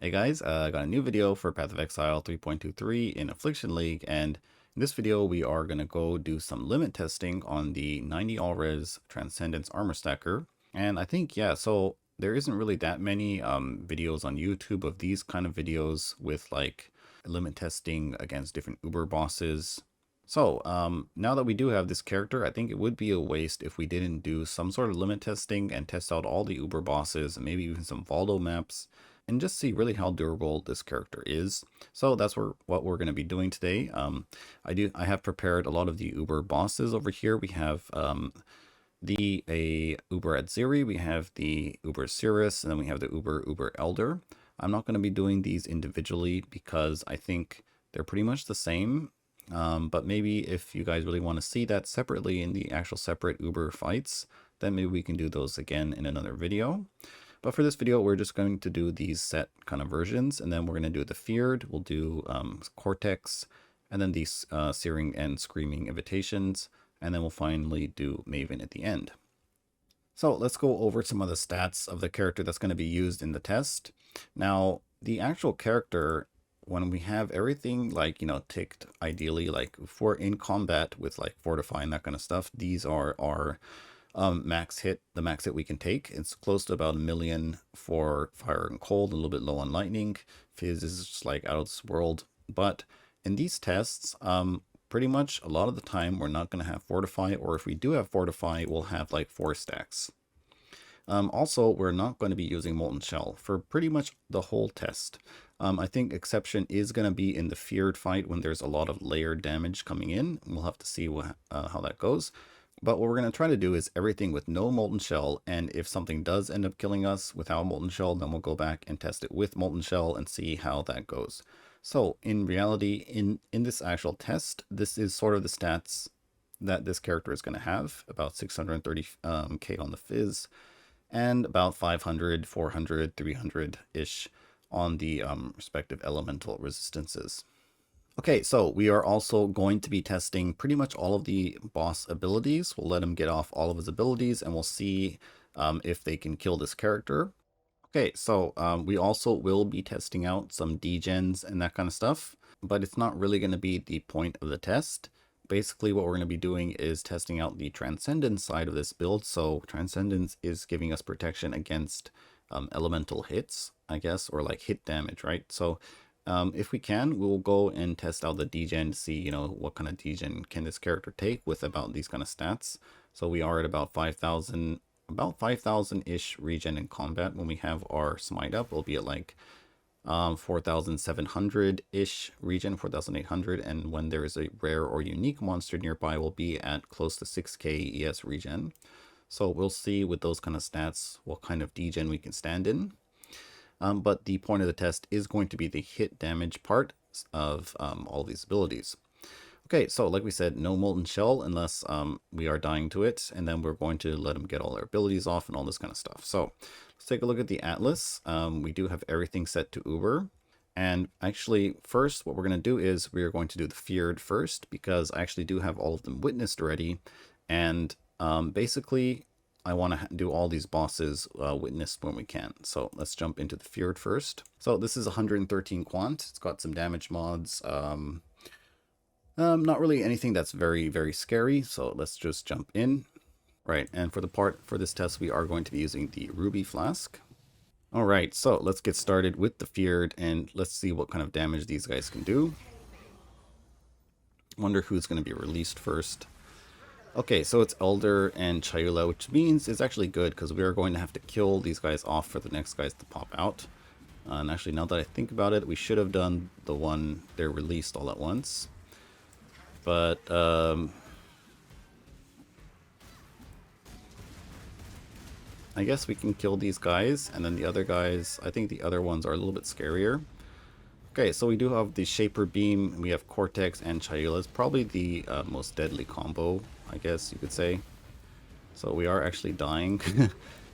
Hey guys, I got a new video for Path of Exile 3.23 in Affliction League, and in this video we are going to go do some limit testing on the 90 all-res Transcendence Armour Stacker. And I think, yeah, so there isn't really that many videos on YouTube of these kind of videos with like limit testing against different Uber bosses. So now that we do have this character, I think it would be a waste if we didn't do some sort of limit testing and test out all the Uber bosses and maybe even some Valdo maps, and just see really how durable this character is. So that's what we're going to be doing today. I have prepared a lot of the Uber bosses over here. We have the Uber Atziri, we have the Uber Sirus, and then we have the Uber Elder. I'm not going to be doing these individually because I think they're pretty much the same. But maybe if you guys really want to see that separately in the actual separate Uber fights, then maybe we can do those again in another video. But for this video, we're just going to do these set kind of versions, and then we're going to do the Feared, we'll do Cortex, and then these Searing and Screaming invitations, and then we'll finally do Maven at the end. So let's go over some of the stats of the character that's going to be used in the test. Now, the actual character, when we have everything like, you know, ticked ideally, like if we're in combat with like Fortify and that kind of stuff, these are our max hit, the max hit we can take. It's close to about 1 million for Fire and Cold, a little bit low on Lightning. Fizz is just like out of this world. But in these tests, pretty much a lot of the time we're not going to have Fortify, or if we do have Fortify, we'll have like 4 stacks. Also, we're not going to be using Molten Shell for pretty much the whole test. I think exception is going to be in the Feared fight when there's a lot of layered damage coming in. We'll have to see how that goes. But what we're going to try to do is everything with no Molten Shell, and if something does end up killing us without Molten Shell, then we'll go back and test it with Molten Shell and see how that goes. So in reality, in this actual test, this is sort of the stats that this character is going to have, about 630k on the Fizz, and about 500, 400, 300-ish on the respective elemental resistances. Okay, so we are also going to be testing pretty much all of the boss abilities. We'll let him get off all of his abilities, and we'll see if they can kill this character. Okay, so we also will be testing out some degens and that kind of stuff, but it's not really going to be the point of the test. Basically, what we're going to be doing is testing out the Transcendence side of this build. So Transcendence is giving us protection against elemental hits, I guess, or like hit damage, right? So if we can, we'll go and test out the degen to see, you know, what kind of degen can this character take with about these kind of stats. So we are at about 5,000, about 5,000-ish regen in combat. When we have our smite up, we'll be at like 4,700-ish regen, 4,800, and when there is a rare or unique monster nearby, we'll be at close to 6k ES regen. So we'll see with those kind of stats what kind of degen we can stand in. But the point of the test is going to be the hit damage part of all these abilities. Okay, so like we said, no Molten Shell unless we are dying to it, and then we're going to let him get all our abilities off and all this kind of stuff. So let's take a look at the Atlas. We do have everything set to Uber. And actually, first, what we're going to do is we are going to do the Feared first, because I actually do have all of them witnessed already. And basically, I want to do all these bosses witnessed when we can. So let's jump into the Feared first. So this is 113 Quant. It's got some damage mods. Not really anything that's very, very scary. So let's just jump in. Right, and for this test, we are going to be using the Ruby Flask. All right, so let's get started with the Feared, and let's see what kind of damage these guys can do. Wonder who's going to be released first. Okay, so it's Elder and Chayula, which means it's actually good because we are going to have to kill these guys off for the next guys to pop out. And actually, now that I think about it, we should have done the one they're released all at once. But I guess we can kill these guys, and then the other guys, I think the other ones are a little bit scarier. Okay, so we do have the Shaper Beam, we have Cortex and Chayula. It's probably the most deadly combo, I guess you could say. So we are actually dying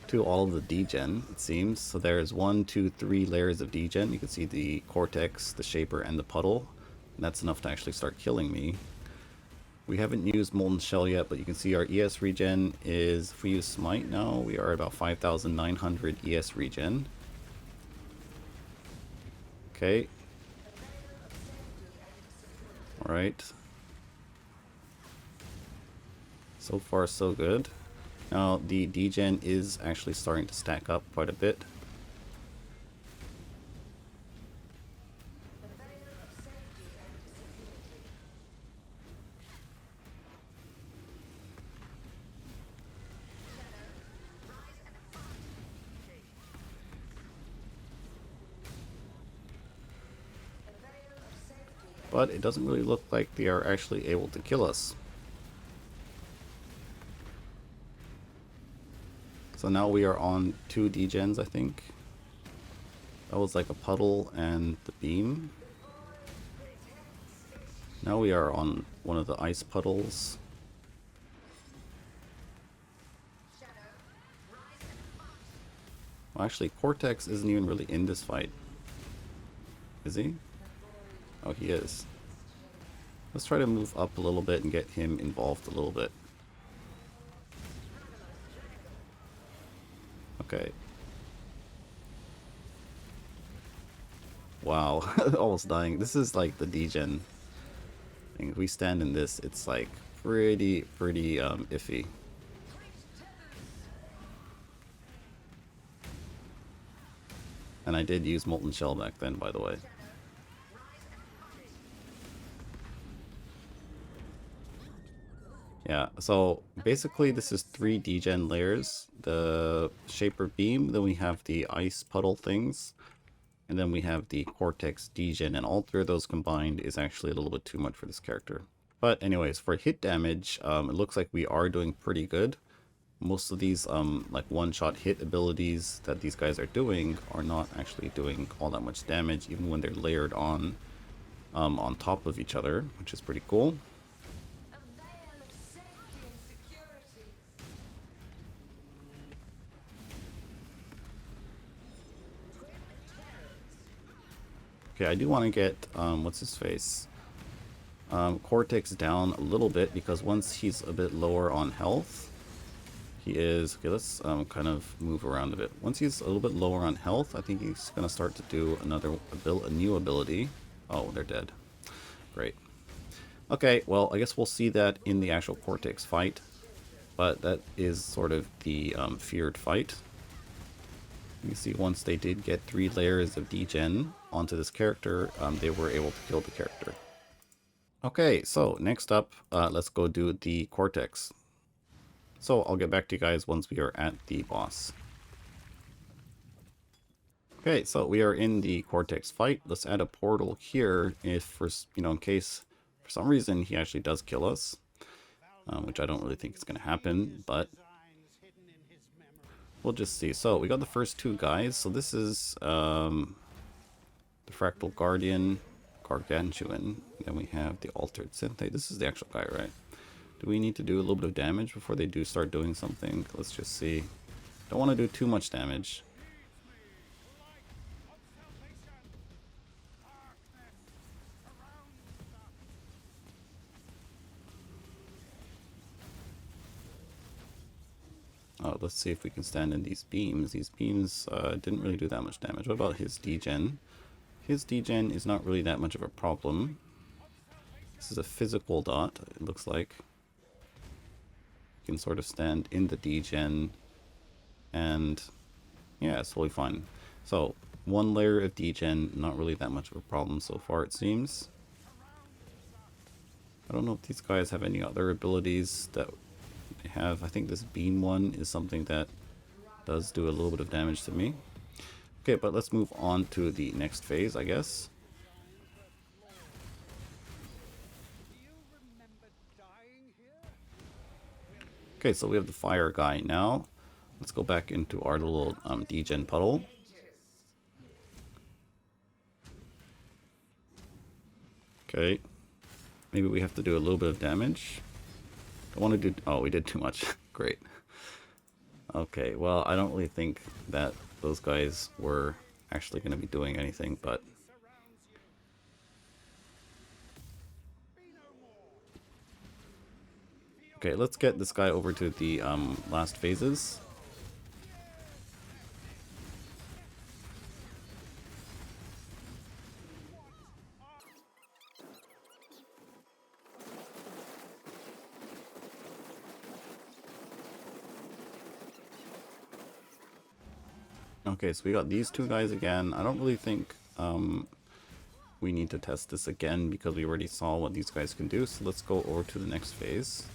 to all of the degen, it seems. So there's 1, 2, 3 layers of degen. You can see the Cortex, the Shaper, and the Puddle. And that's enough to actually start killing me. We haven't used Molten Shell yet, but you can see our ES regen is, if we use Smite now, we are at about 5,900 ES regen. Okay. Alright. So far, so good. Now, the degen is actually starting to stack up quite a bit. But it doesn't really look like they are actually able to kill us. So now we are on 2 degens, I think. That was like a puddle and the beam. Now we are on one of the ice puddles. Well, actually, Cortex isn't even really in this fight. Is he? Oh, he is. Let's try to move up a little bit and get him involved a little bit. Okay. Wow, almost dying. This is like the degen. If we stand in this, it's like pretty iffy. And I did use Molten Shell back then, by the way. Yeah, so basically this is 3 degen layers. The Shaper Beam, then we have the Ice Puddle things, and then we have the Cortex degen, and all 3 of those combined is actually a little bit too much for this character. But anyways, for hit damage, it looks like we are doing pretty good. Most of these like one-shot hit abilities that these guys are doing are not actually doing all that much damage, even when they're layered on top of each other, which is pretty cool. Okay, I do want to get, what's his face? Cortex down a little bit, because once he's a bit lower on health, he is... Okay, let's kind of move around a bit. Once he's a little bit lower on health, I think he's going to start to do a new ability. Oh, they're dead. Great. Okay, well, I guess we'll see that in the actual Cortex fight, but that is sort of the feared fight. You see, once they did get 3 layers of degen onto this character, they were able to kill the character. Okay, so next up, let's go do the Cortex. So I'll get back to you guys once we are at the boss. Okay, so we are in the Cortex fight. Let's add a portal here if, for in case for some reason he actually does kill us, which I don't really think is going to happen, but we'll just see. So we got the first 2 guys. So this is the Fractal Guardian, Gargantuan. Then we have the Altered Synthate. This is the actual guy, right? Do we need to do a little bit of damage before they do start doing something? Let's just see. Don't want to do too much damage. Oh, let's see if we can stand in these beams. These beams didn't really do that much damage. What about his degen? His degen is not really that much of a problem. This is a physical dot, it looks like. You can sort of stand in the degen, and yeah, it's totally fine. So, 1 layer of degen, not really that much of a problem so far, it seems. I don't know if these guys have any other abilities that they have. I think this beam one is something that does do a little bit of damage to me. Okay, but let's move on to the next phase, I guess. Okay, so we have the fire guy now. Let's go back into our little degen puddle. Okay, maybe we have to do a little bit of damage. I want to do... Oh, we did too much. Great. Okay, well, I don't really think that those guys were actually going to be doing anything, but... Okay, let's get this guy over to the last phases. Okay, so we got these two guys again. I don't really think we need to test this again because we already saw what these guys can do. So let's go over to the next phase.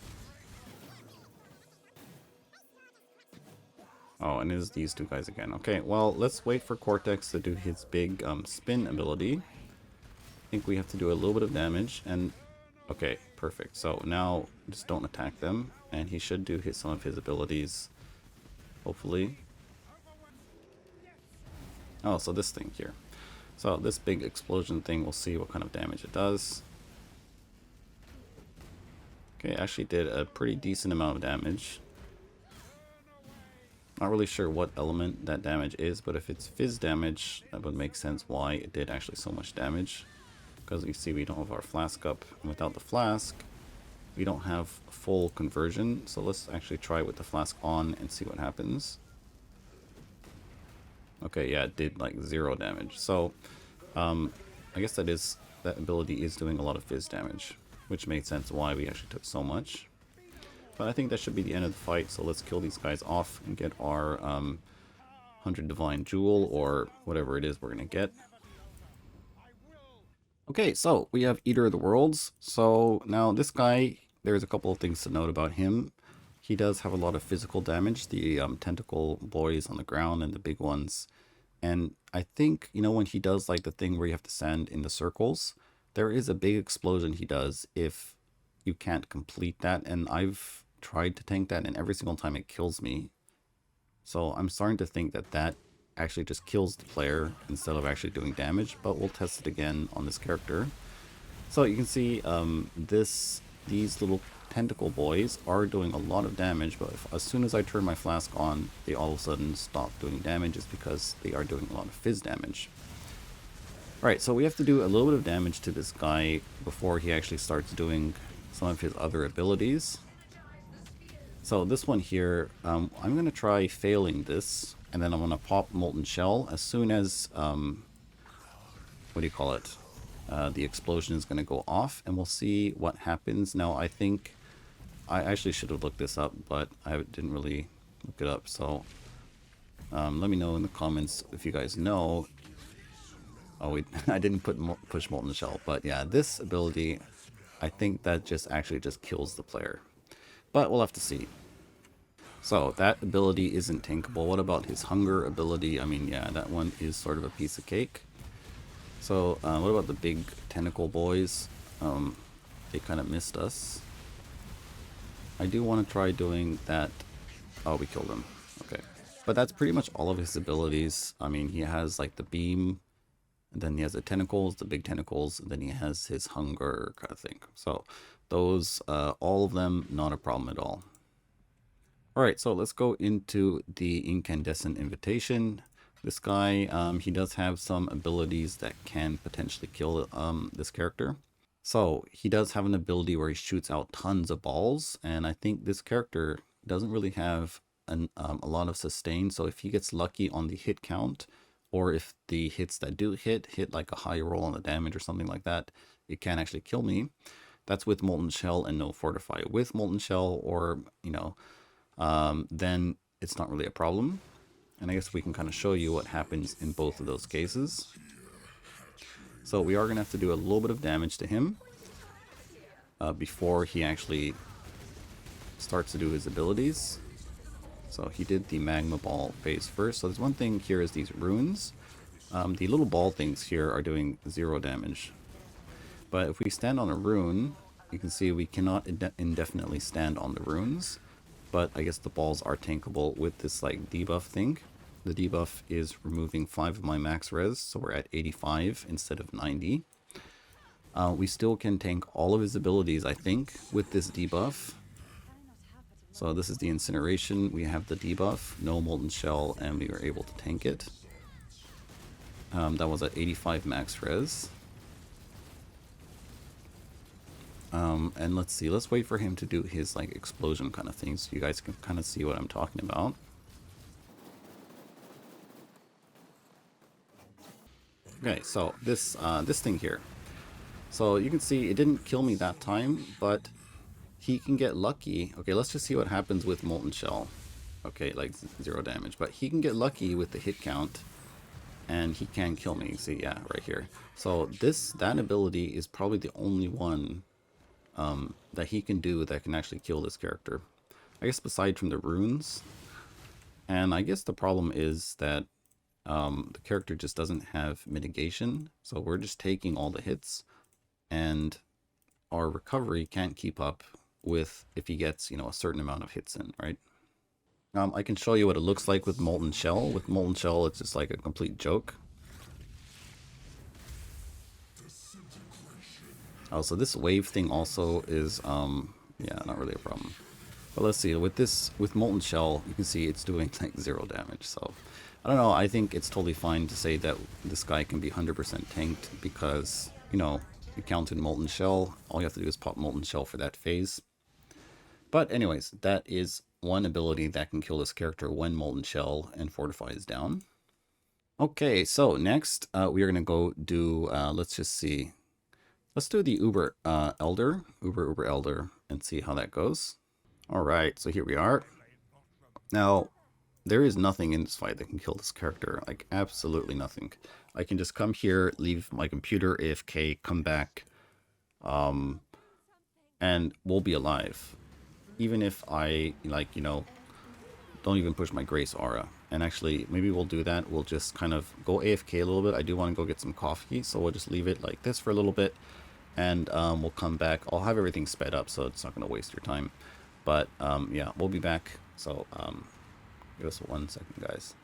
Oh, and it is these two guys again. Okay, well, let's wait for Cortex to do his big spin ability. I think we have to do a little bit of damage, and okay, perfect. So now just don't attack them, and he should do some of his abilities, hopefully. Oh, so this thing here. So this big explosion thing, we'll see what kind of damage it does. Okay, actually did a pretty decent amount of damage. Not really sure what element that damage is, but if it's fizz damage, that would make sense why it did actually so much damage. Because you see we don't have our flask up, and without the flask, we don't have full conversion. So let's actually try with the flask on and see what happens. Okay, yeah, it did like 0 damage. So I guess that ability is doing a lot of fizz damage, which made sense why we actually took so much. But I think that should be the end of the fight, so let's kill these guys off and get our 100 Divine Jewel, or whatever it is we're going to get. Okay, so we have Eater of the Worlds. So now this guy, there's a couple of things to note about him. He does have a lot of physical damage, the tentacle boys on the ground and the big ones. And I think, you know, when he does like the thing where you have to stand in the circles, there is a big explosion he does if you can't complete that, and I've tried to tank that, and every single time it kills me. So I'm starting to think that that actually just kills the player instead of actually doing damage, but we'll test it again on this character. So you can see these little tentacle boys are doing a lot of damage, but as soon as I turn my flask on, they all of a sudden stop doing damage. It's because they are doing a lot of fizz damage. Alright, so we have to do a little bit of damage to this guy before he actually starts doing some of his other abilities. So this one here, I'm going to try failing this, and then I'm going to pop Molten Shell as soon as, what do you call it, the explosion is going to go off, and we'll see what happens. Now, I think I actually should have looked this up, but I didn't really look it up, so let me know in the comments if you guys know. Oh, I didn't push Molten Shell, but yeah, this ability, I think that actually just kills the player. But we'll have to see. So that ability isn't tankable. What about his hunger ability? I mean, yeah, that one is sort of a piece of cake. So what about the big tentacle boys? They kind of missed us. I do want to try doing that. Oh, we killed him. Okay. But that's pretty much all of his abilities. I mean, he has like the beam, and then he has the tentacles, the big tentacles, and then he has his hunger kind of thing. So those, all of them, not a problem at all. Alright, so let's go into the Incandescent Invitation. This guy, he does have some abilities that can potentially kill this character. So he does have an ability where he shoots out tons of balls, and I think this character doesn't really have a lot of sustain. So if he gets lucky on the hit count, or if the hits that do hit like a high roll on the damage or something like that, it can actually kill me. That's with Molten Shell and no Fortify. With Molten Shell, or, you know, then it's not really a problem. And I guess we can kind of show you what happens in both of those cases. So we are going to have to do a little bit of damage to him before he actually starts to do his abilities. So he did the Magma Ball phase first. So there's one thing here is these runes. The little ball things here are doing 0 damage. But if we stand on a rune, you can see we cannot indefinitely stand on the runes. But I guess the balls are tankable with this like debuff thing. The debuff is removing 5 of my max res, so we're at 85 instead of 90. We still can tank all of his abilities, I think, with this debuff. So this is the Incineration. We have the debuff, no Molten Shell, and we were able to tank it. That was at 85 max res. And let's see, let's wait for him to do his like explosion kind of thing so you guys can kind of see what I'm talking about. Okay, so this thing here. So you can see it didn't kill me that time, but he can get lucky. Okay, let's just see what happens with Molten Shell. Okay, like 0 damage. But he can get lucky with the hit count, and he can kill me. See, yeah, right here. So that ability is probably the only one that he can do that can actually kill this character. I guess aside from the runes. And I guess the problem is that the character just doesn't have mitigation. So we're just taking all the hits, and our recovery can't keep up with if he gets, you know, a certain amount of hits in, right? I can show you what it looks like with Molten Shell. With Molten Shell, it's just like a complete joke. Oh, so this wave thing also is, yeah, not really a problem. But let's see, with Molten Shell, you can see it's doing like 0 damage. So, I don't know, I think it's totally fine to say that this guy can be 100% tanked because, you know, you counted Molten Shell. All you have to do is pop Molten Shell for that phase. But anyways, that is one ability that can kill this character when Molten Shell and Fortify is down. Okay, so next we are going to go do, let's just see. Let's do the Uber Elder, Uber Elder, and see how that goes. Alright, so here we are. Now, there is nothing in this fight that can kill this character. Like, absolutely nothing. I can just come here, leave my computer AFK, come back, and we'll be alive. Even if I, like, you know, don't even push my Grace Aura. And actually, maybe we'll do that. We'll just kind of go AFK a little bit. I do want to go get some coffee, so we'll just leave it like this for a little bit. And we'll come back. I'll have everything sped up, so it's not going to waste your time. But, yeah, we'll be back. So, give us 1 second, guys.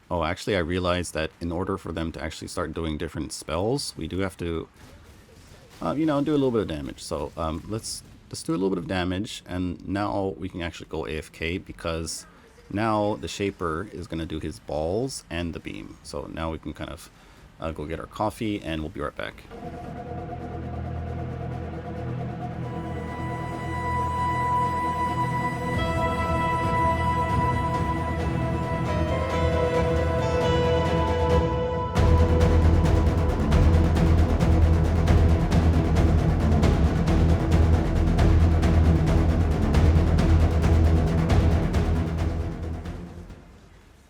Oh, actually, I realized that in order for them to actually start doing different spells, we do have to, you know, do a little bit of damage. So, let's do a little bit of damage, and now we can actually go AFK because now the Shaper is going to do his balls and the beam. So now we can kind of go get our coffee, and we'll be right back.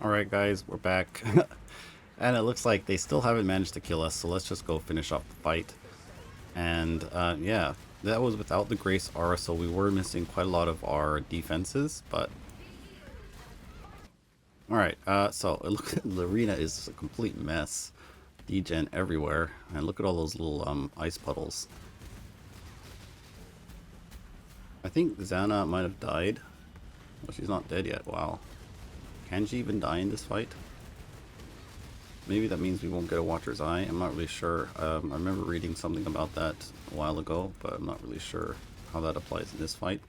Alright guys, we're back. And it looks like they still haven't managed to kill us, so let's just go finish off the fight. And yeah, that was without the Grace Aura, so we were missing quite a lot of our defenses, but... Alright, so look, the arena is a complete mess. Degen everywhere, and look at all those little ice puddles. I think Xana might have died. Well, she's not dead yet, wow. Can she even die in this fight? Maybe that means we won't get a Watcher's Eye. I'm not really sure. I remember reading something about that a while ago, but I'm not really sure how that applies in this fight.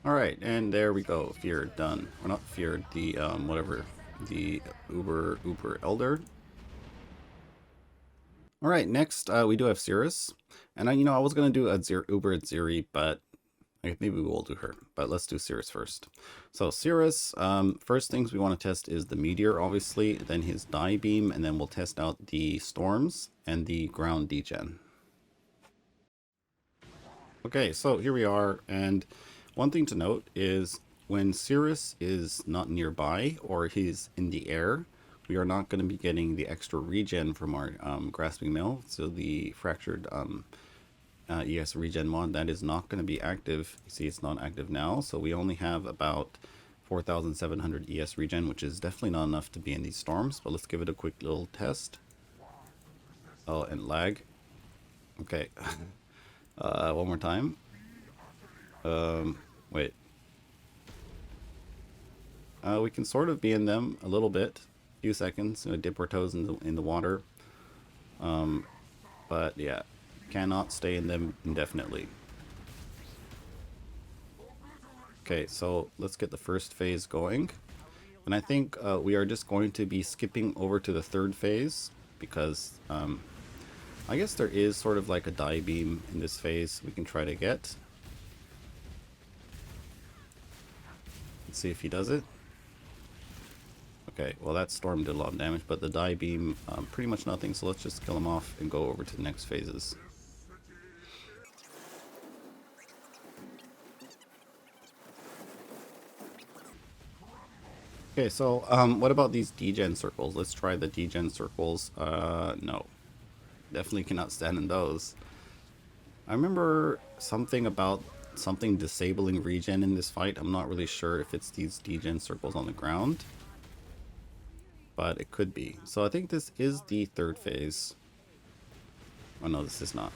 Alright, and there we go. Feared, done. Or not Feared, the, whatever. The Uber Elder. Alright, next we do have Sirus. And I was going to do Uber Atziri, but maybe we will do her, but let's do Sirus first. So Sirus, first things we want to test is the Meteor, obviously, then his Die Beam, and then we'll test out the Storms and the Ground Degen. Okay, so here we are, and one thing to note is when Sirus is not nearby or he's in the air, we are not going to be getting the extra regen from our Grasping Mill, so the Fractured ES regen mod, that is not going to be active. You see it's not active now, so we only have about 4,700 ES regen, which is definitely not enough to be in these storms, but let's give it a quick little test. Oh, and lag. Okay. One more time. Wait. We can sort of be in them a little bit. A few seconds, dip our toes in the water. But yeah. Cannot stay in them indefinitely. Okay, so let's get the first phase going. And I think we are just going to be skipping over to the third phase because I guess there is sort of like a Die Beam in this phase we can try to get. Let's see if he does it. Okay, well that Storm did a lot of damage, but the Die Beam, pretty much nothing, so let's just kill him off and go over to the next phases. Okay, so what about these degen circles? Let's try the degen circles. No. Definitely cannot stand in those. I remember something about something disabling regen in this fight. I'm not really sure if it's these degen circles on the ground, but it could be. So I think this is the third phase. Oh no, this is not.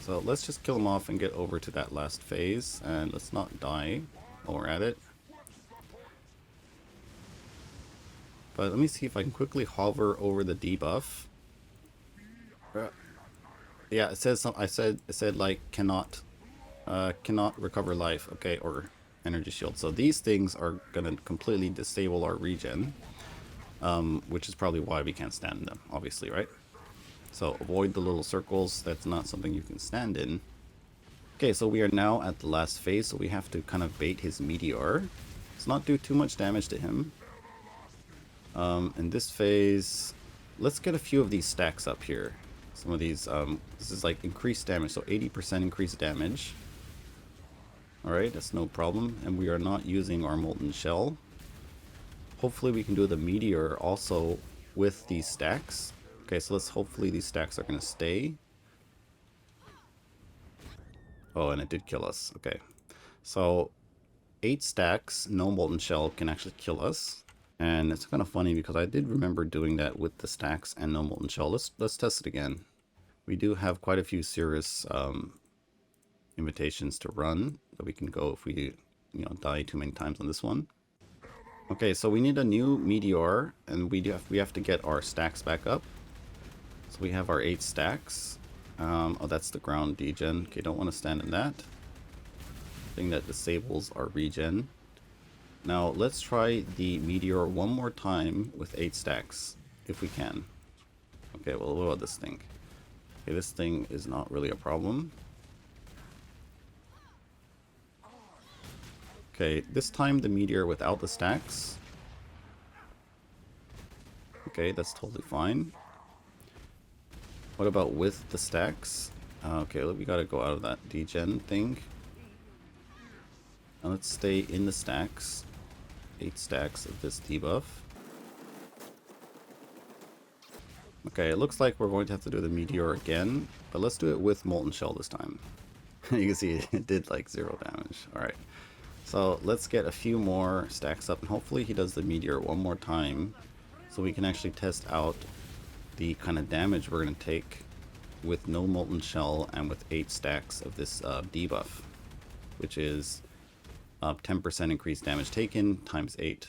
So let's just kill him off and get over to that last phase, and let's not die while we're at it. But let me see if I can quickly hover over the debuff. Yeah, it says it said like cannot recover life, okay, or energy shield. So these things are gonna completely disable our regen, which is probably why we can't stand in them, obviously, right? So avoid the little circles. That's not something you can stand in. Okay, so we are now at the last phase, so we have to kind of bait his meteor. Let's not do too much damage to him. In this phase, let's get a few of these stacks up here. Some of these, this is like increased damage, so 80% increased damage. Alright, that's no problem, and we are not using our Molten Shell. Hopefully we can do the meteor also with these stacks. Okay, so hopefully these stacks are going to stay. Oh, and it did kill us. Okay, so 8 stacks, no Molten Shell can actually kill us. And it's kind of funny because I did remember doing that with the stacks and no Molten Shell. Let's test it again. We do have quite a few Sirus invitations to run that we can go if we die too many times on this one. Okay, so we need a new meteor, and we have to get our stacks back up. So we have our 8 stacks. Oh, that's the ground degen. Okay, don't want to stand in that. Thing that disables our regen. Now let's try the meteor one more time with 8 stacks, if we can. Okay, well, what about this thing? Okay, this thing is not really a problem. Okay, this time the meteor without the stacks. Okay, that's totally fine. What about with the stacks? Okay, we gotta go out of that degen thing. Now let's stay in the stacks. 8 stacks of this debuff. Okay, it looks like we're going to have to do the meteor again, but let's do it with Molten Shell this time. You can see it did like 0 damage. Alright, so let's get a few more stacks up, and hopefully he does the meteor one more time, so we can actually test out the kind of damage we're going to take with no Molten Shell and with 8 stacks of this debuff, which is 10% increased damage taken times 8.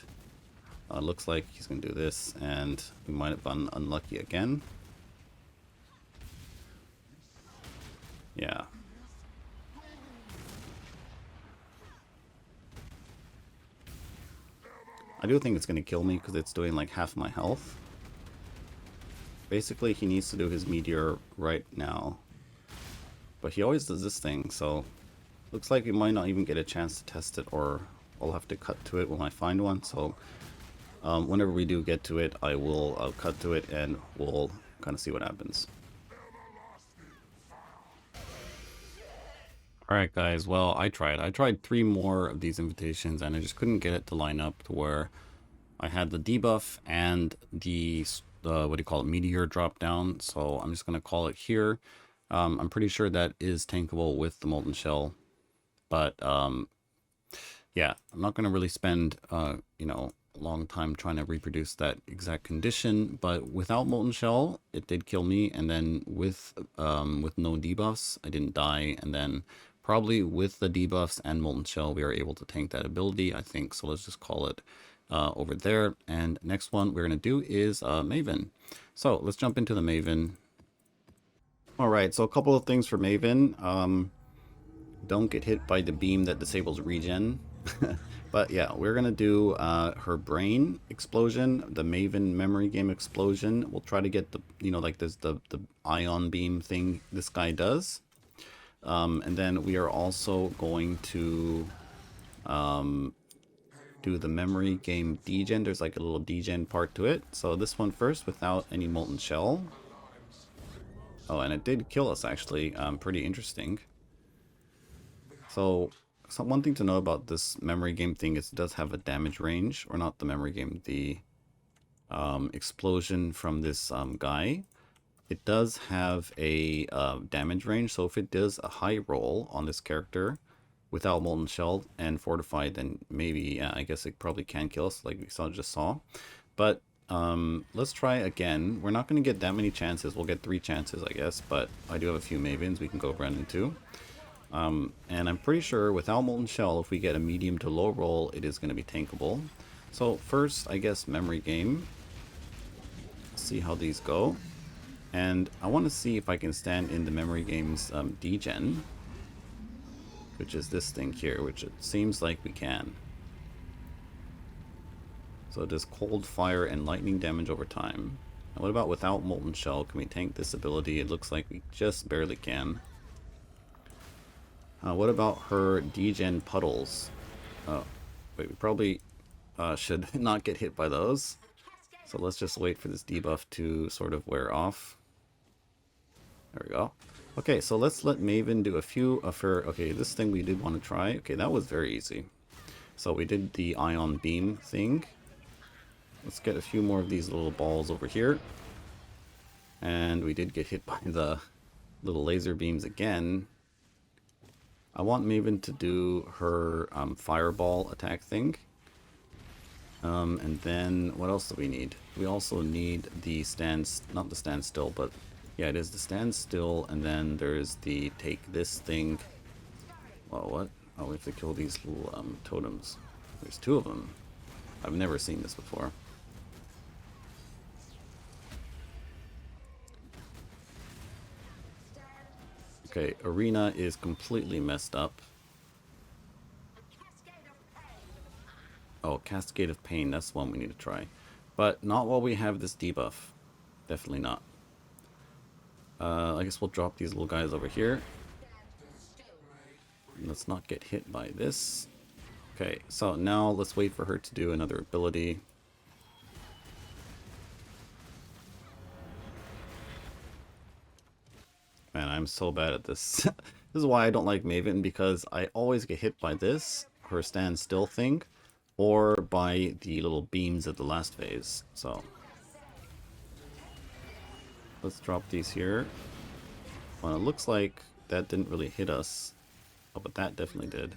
Looks like he's going to do this, and we might have been unlucky again. Yeah. I do think it's going to kill me because it's doing like half my health. Basically, he needs to do his meteor right now. But he always does this thing, so looks like we might not even get a chance to test it, or I'll have to cut to it when I find one. So whenever we do get to it, I'll cut to it and we'll kind of see what happens. Alright guys, well, I tried 3 more of these invitations and I just couldn't get it to line up to where I had the debuff and the what do you call it, meteor drop down. So I'm just going to call it here. I'm pretty sure that is tankable with the Molten Shell, but yeah, I'm not going to really spend a long time trying to reproduce that exact condition. But without Molten Shell, it did kill me, and then with no debuffs, I didn't die, and then probably with the debuffs and Molten Shell, we are able to tank that ability, I think. So let's just call it over there. And next one we're going to do is Maven. So let's jump into the Maven. Alright, so a couple of things for Maven. Don't get hit by the beam that disables regen. But yeah, we're going to do her brain explosion, the Maven memory game explosion. We'll try to get the, like this, the ion beam thing this guy does. And then we are also going to do the memory game degen. There's like a little degen part to it. So this one first without any Molten Shell. Oh, and it did kill us actually. Pretty interesting. So So one thing to know about this memory game thing is it does have a damage range, or not the memory game, the explosion from this guy. It does have a damage range, so if it does a high roll on this character without Molten Shell and Fortified, then maybe, I guess it probably can kill us, like we just saw. But let's try again. We're not going to get that many chances. We'll get 3 chances, I guess, but I do have a few Mavens we can go run into. And I'm pretty sure without Molten Shell, if we get a medium to low roll, it is going to be tankable. So first, I guess, memory game. See how these go. And I want to see if I can stand in the memory game's degen, which is this thing here, which it seems like we can. So it does cold, fire, and lightning damage over time. And what about without Molten Shell? Can we tank this ability? It looks like we just barely can. What about her degen puddles? Oh, wait, we probably should not get hit by those. So let's just wait for this debuff to sort of wear off. There we go. Okay, so let's let Maven do a few of her... Okay, this thing we did want to try. Okay, that was very easy. So we did the ion beam thing. Let's get a few more of these little balls over here. And we did get hit by the little laser beams again. I want Maven to do her fireball attack thing. And then what else do we need? We also need the not the standstill, but yeah, it is the standstill, and then there's the take this thing. Well, what? Oh, we have to kill these little totems. There's 2 of them. I've never seen this before. Okay, Arena is completely messed up. Oh, Cascade of Pain, that's the one we need to try. But not while we have this debuff. Definitely not. I guess we'll drop these little guys over here. Let's not get hit by this. Okay, so now let's wait for her to do another ability. Man, I'm so bad at this. This is why I don't like Maven, because I always get hit by this, her stand still thing, or by the little beams at the last phase. So let's drop these here. Well, it looks like that didn't really hit us. Oh, but that definitely did.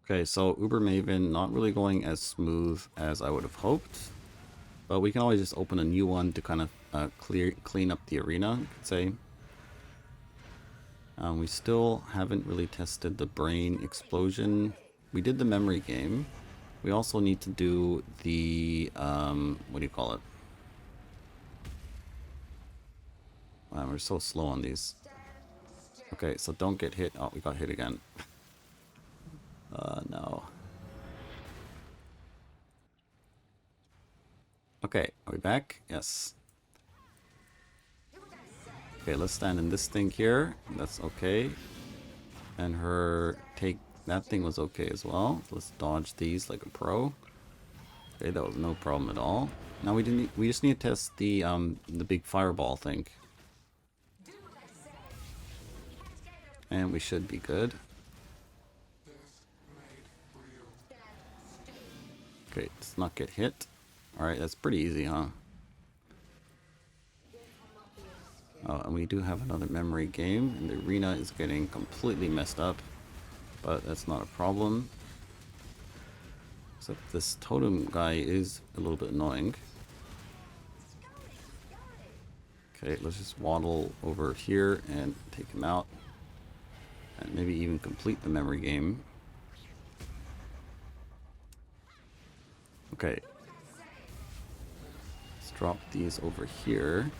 Okay, so Uber Maven not really going as smooth as I would have hoped. But we can always just open a new one to kind of clean up the arena, you could say. We still haven't really tested the brain explosion. We did the memory game. We also need to do the, what do you call it? Wow, we're so slow on these. Okay, so don't get hit. Oh, we got hit again. No. Okay, are we back? Yes. Okay, let's stand in this thing here. That's okay. And her take... That thing was okay as well. Let's dodge these like a pro. Okay, that was no problem at all. Now we just need to test the big fireball thing. And we should be good. Okay, let's not get hit. Alright, that's pretty easy, huh? Oh, and we do have another memory game, and the arena is getting completely messed up. But that's not a problem. Except this totem guy is a little bit annoying. Okay, let's just waddle over here and take him out. And maybe even complete the memory game. Okay. Let's drop these over here.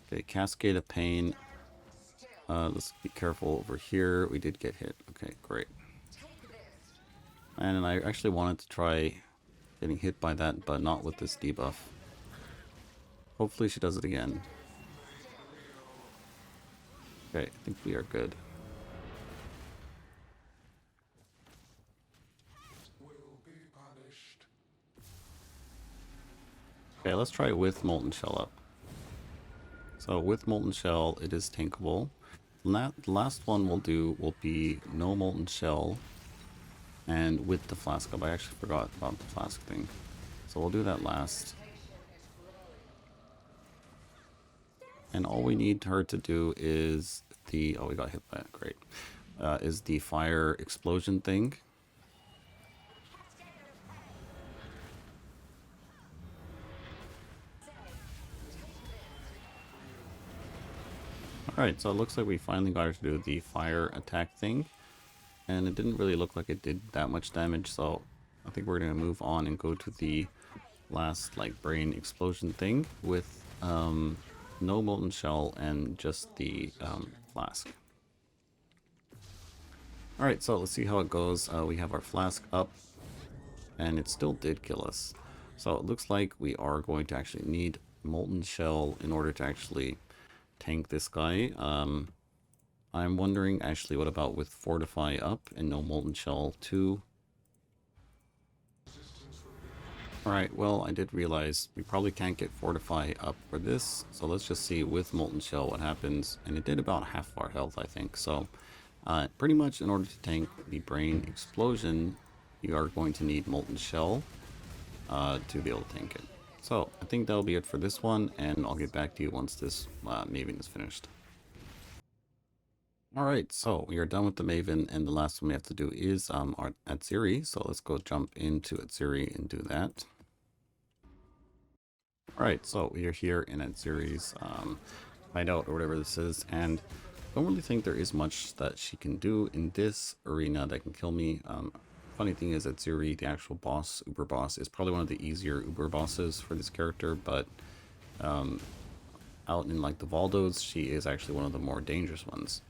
Okay, Cascade of Pain. Let's be careful over here. We did get hit. Okay, great. And I actually wanted to try getting hit by that, but not with this debuff. Hopefully she does it again. Okay, I think we are good. Okay, let's try it with Molten Shell up. So with Molten Shell, it is tankable. The last one we'll do will be no Molten Shell, and with the flask up. I actually forgot about the flask thing. So we'll do that last. And all we need her to do is the... Oh, we got hit by it. Great. Is the fire explosion thing. Alright, so it looks like we finally got her to do the fire attack thing. And it didn't really look like it did that much damage, so I think we're going to move on and go to the last like brain explosion thing with no molten shell and just the flask. Alright, so let's see how it goes. We have our flask up, and it still did kill us. So it looks like we are going to actually need molten shell in order to actually tank this guy. I'm wondering actually what about with fortify up and no molten shell too. Alright, well I did realize we probably can't get fortify up for this, so let's just see with molten shell what happens. And it did about half our health, I think. So pretty much in order to tank the brain explosion, you are going to need molten shell to be able to tank it. So I think that'll be it for this one, and I'll get back to you once this Maven is finished. Alright, so we are done with the Maven, and the last one we have to do is our Atziri. So let's go jump into Atziri and do that. Alright, so we are here in Atziri's hideout or whatever this is, and I don't really think there is much that she can do in this arena that can kill me. Funny thing is, Atziri, the actual boss, Uber boss, is probably one of the easier Uber bosses for this character, but out in like the Valdos, she is actually one of the more dangerous ones.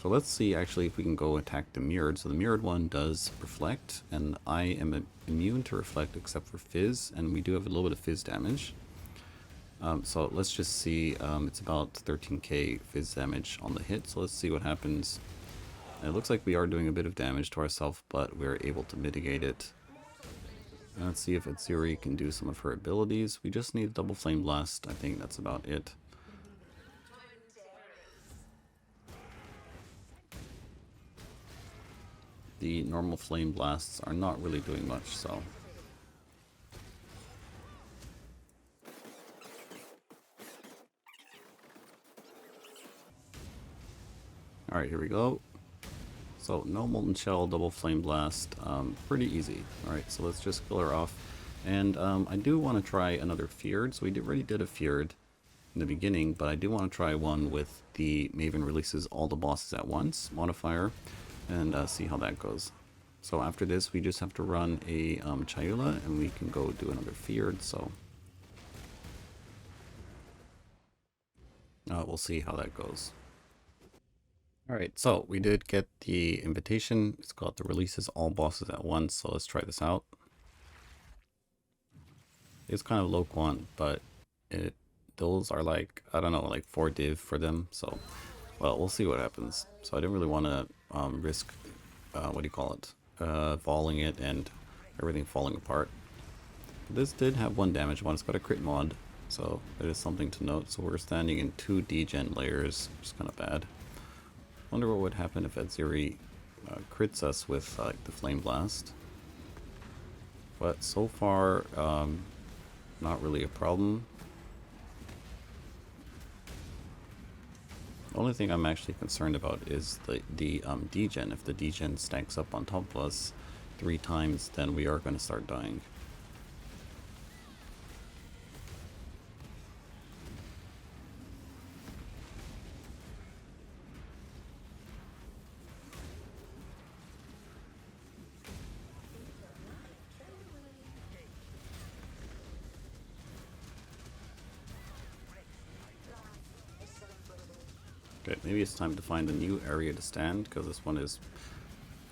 So let's see actually if we can go attack the mirrored. So the mirrored one does reflect, and I am immune to reflect except for fizz, and we do have a little bit of fizz damage. So let's just see, it's about 13k fizz damage on the hit, so let's see what happens. And it looks like we are doing a bit of damage to ourselves, but we're able to mitigate it. And let's see if Atziri can do some of her abilities. We just need a double flame blast, I think that's about it. The normal flame blasts are not really doing much, so... Alright, here we go. So, no molten shell, double flame blast, pretty easy. Alright, so let's just kill her off. And I do want to try another feared. So we already did a feared in the beginning, but I do want to try one with the Maven releases all the bosses at once modifier, and see how that goes. So after this, we just have to run a Chayula, and we can go do another feared, so... we'll see how that goes. Alright, so we did get the invitation. It's called the releases all bosses at once, so let's try this out. It's kind of low quant, but those are like, I don't know, like 4 div for them, so, well, we'll see what happens. So I didn't really want to risk, what do you call it, falling it and everything falling apart. But this did have 1 damage one. It's got a crit mod, so that is something to note. So we're standing in 2 degen layers, which is kind of bad. Wonder what would happen if Atziri crits us with like the Flame Blast. But so far, not really a problem. The only thing I'm actually concerned about is the degen. If the degen stacks up on top of us 3 times, then we are going to start dying. Okay, maybe it's time to find a new area to stand, because this one is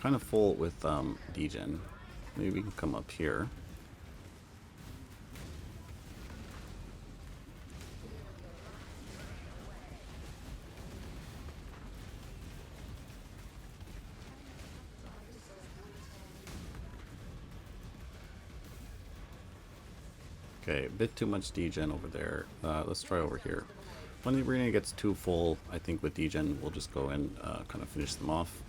kind of full with degen. Maybe we can come up here. Okay, a bit too much degen over there. Let's try over here. when the arena gets too full, I think with degen, we'll just go and kind of finish them off.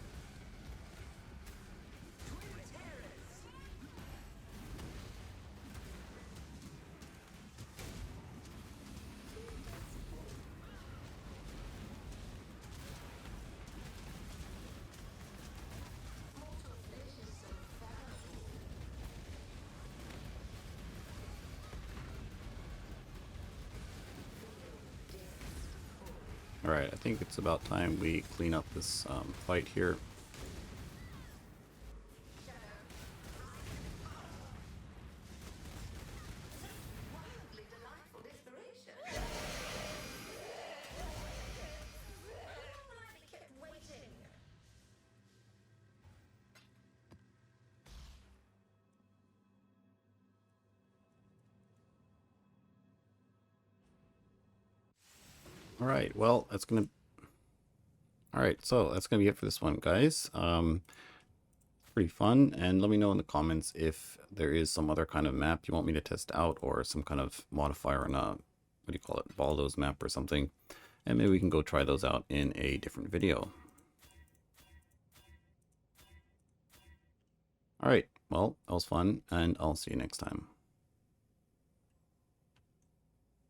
Alright, I think it's about time we clean up this fight here. Alright, well, that's gonna... Alright, so that's gonna be it for this one, guys. Pretty fun, and let me know in the comments if there is some other kind of map you want me to test out, or some kind of modifier on a, what do you call it, Baldo's map or something, and maybe we can go try those out in a different video. Alright, well, that was fun, and I'll see you next time.